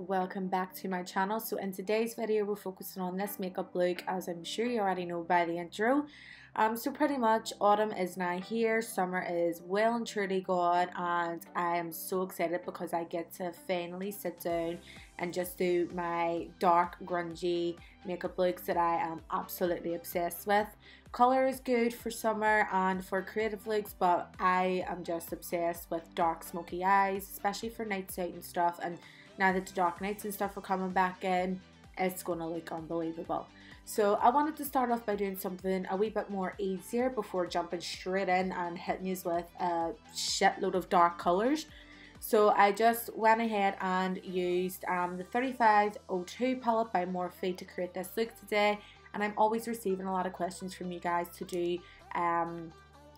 welcome back to my channel. So in today's video we're focusing on this makeup look, as I'm sure you already know by the intro. So pretty much autumn is now here, summer is well and truly gone, and I am so excited because I get to finally sit down and just do my dark grungy makeup looks that I am absolutely obsessed with. Colour is good for summer and for creative looks, but I am just obsessed with dark smoky eyes, especially for nights out and stuff. And now that the dark nights and stuff are coming back in, it's going to look unbelievable. So I wanted to start off by doing something a wee bit more easier before jumping straight in and hitting you with a shitload of dark colours. So I just went ahead and used the 3502 palette by Morphe to create this look today. And I'm always receiving a lot of questions from you guys to do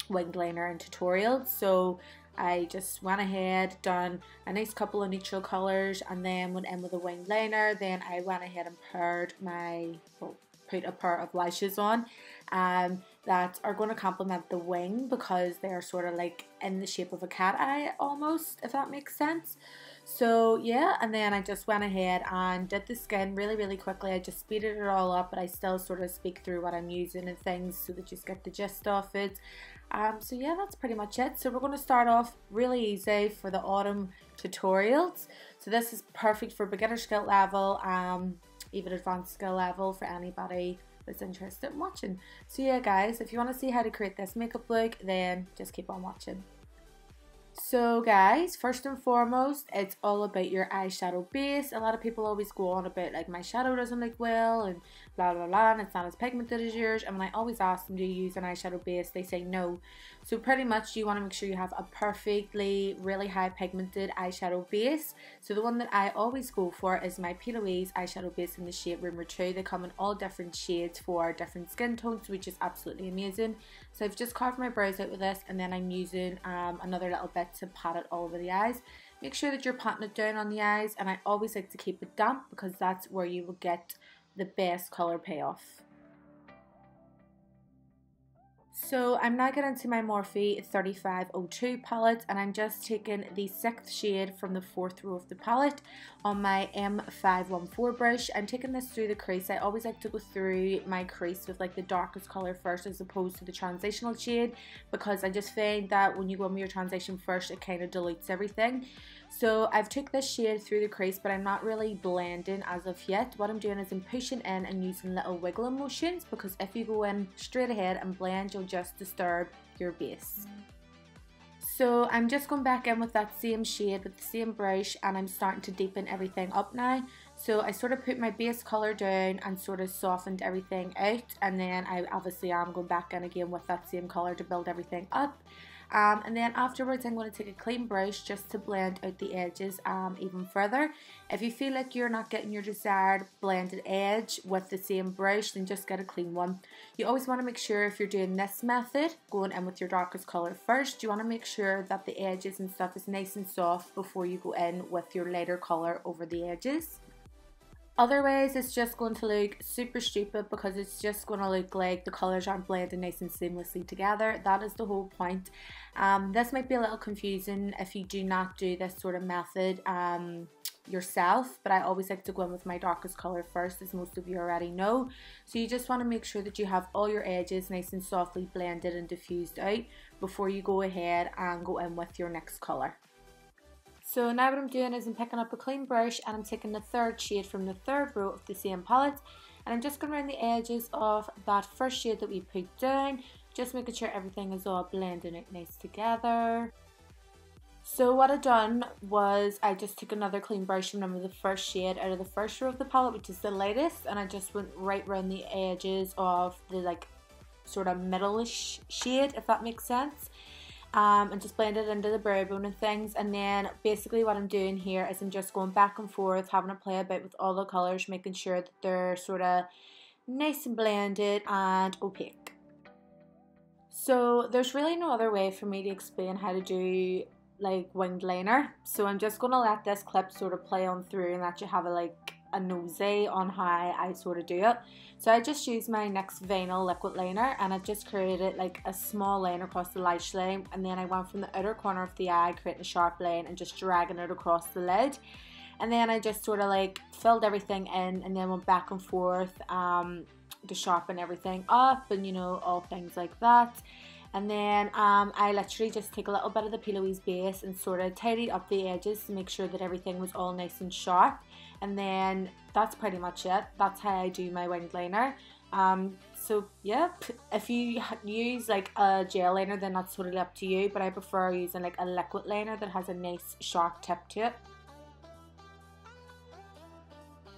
winged liner and tutorials. So I just went ahead, done a nice couple of neutral colours, and then went in with a winged liner. Then I went ahead and put a pair of lashes on that are going to complement the wing, because they're sort of like in the shape of a cat eye almost, if that makes sense. So yeah, and then I just went ahead and did the skin really quickly. I just speeded it all up, but I still sort of speak through what I'm using and things so that you just get the gist of it. So yeah, that's pretty much it. So we're going to start off really easy for the autumn tutorials. So this is perfect for beginner skill level, even advanced skill level, for anybody that's interested in watching. So yeah guys, if you want to see how to create this makeup look, then just keep on watching. So guys, first and foremost, it's all about your eyeshadow base. A lot of people always go on about like, my shadow doesn't look well and blah blah blah, and it's not as pigmented as yours. And when I always ask them, do you use an eyeshadow base, they say no. So pretty much you want to make sure you have a perfectly really high pigmented eyeshadow base. So the one that I always go for is my P. Louise eyeshadow base in the shade Rumor 2. They come in all different shades for different skin tones, which is absolutely amazing. So I've just carved my brows out with this, and then I'm using another little bit to pat it all over the eyes. Make sure that you're patting it down on the eyes, and I always like to keep it damp because that's where you will get the best colour payoff. So I'm now getting into my Morphe 3502 palette, and I'm just taking the 6th shade from the 4th row of the palette on my M514 brush. I'm taking this through the crease. I always like to go through my crease with like the darkest colour first as opposed to the transitional shade, because I just find that when you go in with your transition first, it kind of dilutes everything. So I've took this shade through the crease, but I'm not really blending as of yet. What I'm doing is I'm pushing in and using little wiggling motions, because if you go in straight ahead and blend, you'll just disturb your base. So I'm just going back in with that same shade with the same brush, and I'm starting to deepen everything up now. So I sort of put my base colour down and sort of softened everything out, and then I obviously am going back in again with that same colour to build everything up. And then afterwards I'm going to take a clean brush just to blend out the edges even further. If you feel like you're not getting your desired blended edge with the same brush, then just get a clean one. You always want to make sure, if you're doing this method, going in with your darkest colour first, you want to make sure that the edges and stuff is nice and soft before you go in with your lighter colour over the edges. Otherwise, it's just going to look super stupid, because it's just going to look like the colours aren't blending nice and seamlessly together. That is the whole point. This might be a little confusing if you do not do this sort of method yourself, but I always like to go in with my darkest colour first, as most of you already know. So you just want to make sure that you have all your edges nice and softly blended and diffused out before you go ahead and go in with your next colour. So now what I'm doing is I'm picking up a clean brush, and I'm taking the 3rd shade from the 3rd row of the same palette, and I'm just going around the edges of that first shade that we put down, just making sure everything is all blending out nice together. So what I done was I just took another clean brush from the first shade out of the 1st row of the palette, which is the lightest, and I just went right around the edges of the like sort of middle-ish shade, if that makes sense. And just blend it into the brow bone and things. And then basically what I'm doing here is I'm just going back and forth, having a play about with all the colours, making sure that they're sort of nice and blended and opaque. So there's really no other way for me to explain how to do like winged liner, so I'm just going to let this clip sort of play on through and let you have a nosy on how I sort of do it. So I just used my NYX vinyl liquid liner, and I've just created like a small line across the lash line, and then I went from the outer corner of the eye creating a sharp line and just dragging it across the lid. And then I just sort of like filled everything in and then went back and forth to sharpen everything up and, you know, all things like that. And then I literally just take a little bit of the P. Louise base and sort of tidied up the edges to make sure that everything was all nice and sharp. And then that's pretty much it. That's how I do my winged liner. So yep, if you use like a gel liner, then that's totally up to you, but I prefer using like a liquid liner that has a nice sharp tip to it.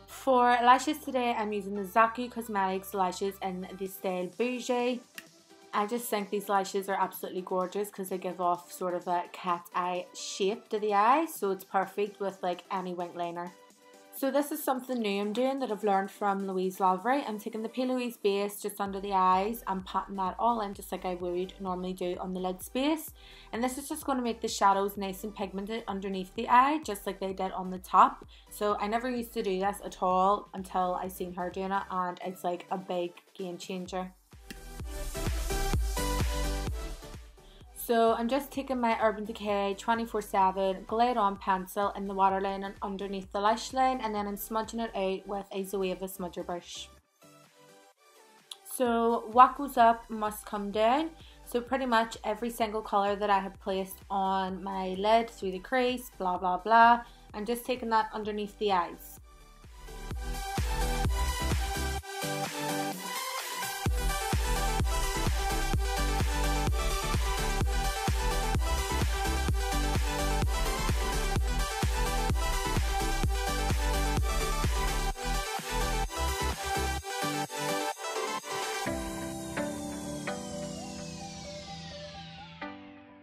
For lashes today, I'm using the Zaku Cosmetics lashes in the style Bougie. I just think these lashes are absolutely gorgeous because they give off sort of a cat eye shape to the eye, so it's perfect with like any winged liner. So this is something new I'm doing that I've learned from Louise Lavery. I'm taking the P. Louise base just under the eyes and patting that all in just like I would normally do on the lid space. And this is just going to make the shadows nice and pigmented underneath the eye, just like they did on the top. So I never used to do this at all until I seen her doing it, and it's like a big game changer. So I'm just taking my Urban Decay 24/7 Glide On pencil in the waterline and underneath the lash line, and then I'm smudging it out with a Zoeva smudger brush. So what goes up must come down. So pretty much every single colour that I have placed on my lid through the crease, blah blah blah, I'm just taking that underneath the eyes.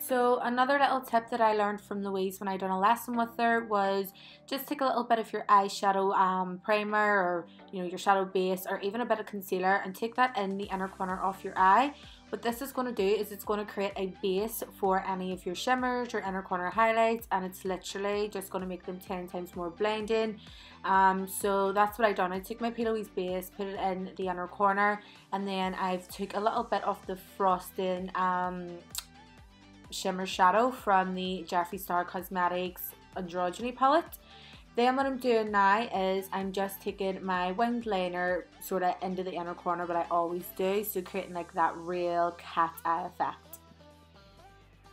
So another little tip that I learned from Louise when I done a lesson with her was just take a little bit of your eyeshadow primer, or you know, your shadow base, or even a bit of concealer, and take that in the inner corner of your eye. What this is going to do is it's going to create a base for any of your shimmers or inner corner highlights, and it's literally just going to make them 10 times more blending. So that's what I done. I took my P. Louise base, put it in the inner corner, and then I've took a little bit of the frosting shimmer shadow from the Jeffree Star Cosmetics Androgyny palette. Then what I'm doing now is I'm just taking my winged liner sort of into the inner corner, but I always do, so creating like that real cat eye effect.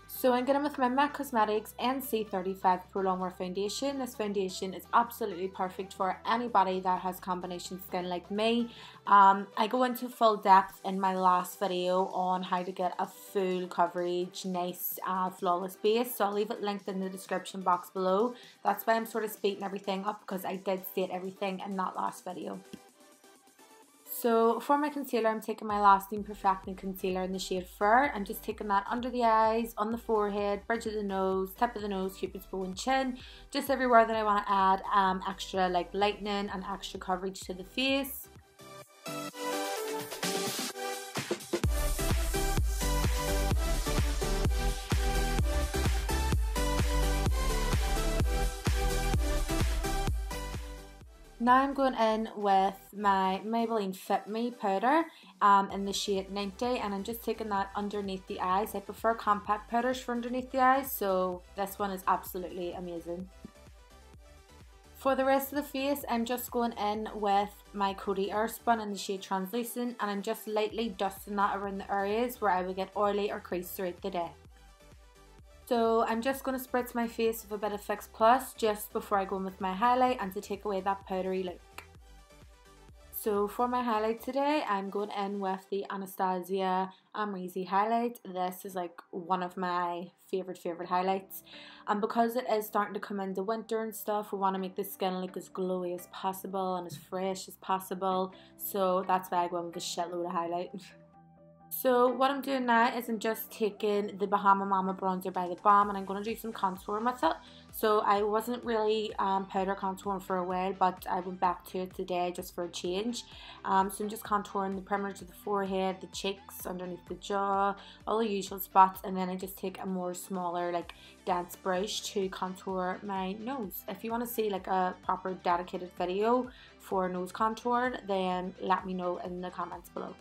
So I'm going with my MAC Cosmetics NC35 Pro Longwear Foundation. This foundation is absolutely perfect for anybody that has combination skin like me. I go into full depth in my last video on how to get a full coverage, nice flawless base. So I'll leave it linked in the description box below. That's why I'm sort of speeding everything up, because I did state everything in that last video. So for my concealer, I'm taking my Lasting Perfecting Concealer in the shade Fur. I'm just taking that under the eyes, on the forehead, bridge of the nose, tip of the nose, cupid's bow and chin. Just everywhere that I want to add extra like lightening and extra coverage to the face. Now I'm going in with my Maybelline Fit Me powder in the shade 90, and I'm just taking that underneath the eyes. I prefer compact powders for underneath the eyes, so this one is absolutely amazing. For the rest of the face, I'm just going in with my Coty Airspun in the shade Translucent, and I'm just lightly dusting that around the areas where I would get oily or crease throughout the day. So I'm just going to spritz my face with a bit of Fix Plus just before I go in with my highlight, and to take away that powdery look. So for my highlight today, I'm going in with the Anastasia Amrezy highlight. This is like one of my favorite highlights. And because it is starting to come into winter and stuff, we want to make the skin look as glowy as possible and as fresh as possible. So that's why I go in with a shitload of highlight. So what I'm doing now is I'm just taking the Bahama Mama bronzer by The Balm, and I'm going to do some contouring with it. So I wasn't really powder contouring for a while, but I went back to it today just for a change. So I'm just contouring the perimeter of the forehead, the cheeks, underneath the jaw, all the usual spots, and then I just take a more smaller like dense brush to contour my nose. If you want to see like a proper dedicated video for nose contour, then let me know in the comments below.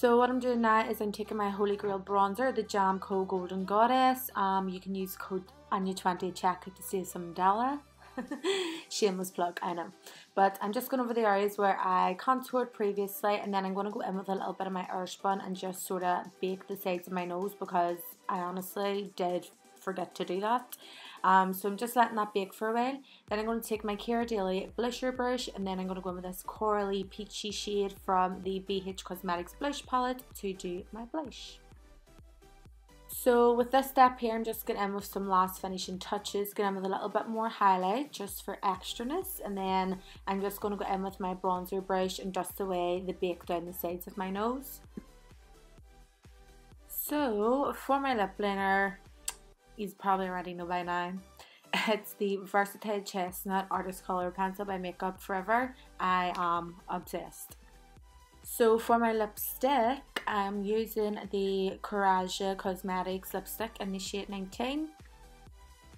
So what I'm doing now is I'm taking my Holy Grail bronzer, the Jam Co Golden Goddess. You can use code Aine20 at checkout to save some dollar. Shameless plug, I know. But I'm just going over the areas where I contoured previously, and then I'm going to go in with a little bit of my Airspun and just sort of bake the sides of my nose, because I honestly did forget to do that. So I'm just letting that bake for a while. Then I'm going to take my Cara Daily blusher brush, and then I'm going to go in with this corally peachy shade from the BH Cosmetics blush palette to do my blush. So with this step here, I'm just going in with some last finishing touches, going in with a little bit more highlight just for extraness, and then I'm just going to go in with my bronzer brush and dust away the bake down the sides of my nose. So for my lip liner, you probably already know by now, it's the Versatile Chestnut Artist Color Pencil by Makeup Forever. I am obsessed. So for my lipstick, I'm using the Courage Cosmetics lipstick in the shade 19.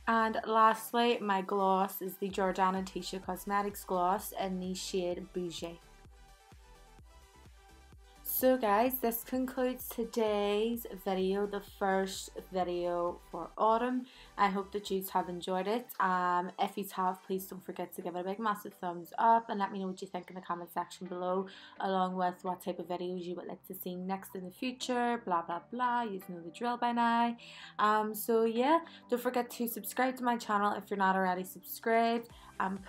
And lastly, my gloss is the Jordana Tisha Cosmetics gloss in the shade Bougie. So guys, this concludes today's video, the first video for autumn. I hope that you have enjoyed it. If you have, please don't forget to give it a big massive thumbs up and let me know what you think in the comment section below, along with what type of videos you would like to see next in the future, blah blah blah. You know the drill by now. So yeah, don't forget to subscribe to my channel if you're not already subscribed.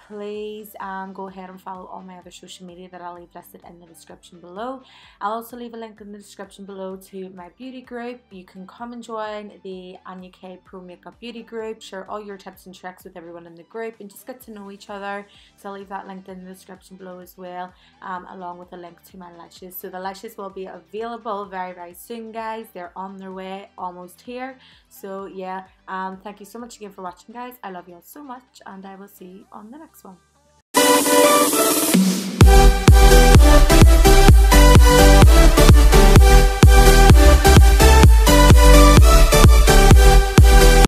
Please go ahead and follow all my other social media that I'll leave listed in the description below. I'll also leave a link in the description below to my beauty group. You can come and join the Aine K Pro Makeup Beauty group, share all your tips and tricks with everyone in the group, and just get to know each other. So I'll leave that linked in the description below as well, along with a link to my lashes. So the lashes will be available very soon, guys. They're on their way, almost here. So yeah, thank you so much again for watching, guys. I love you all so much, and I will see you on the next one.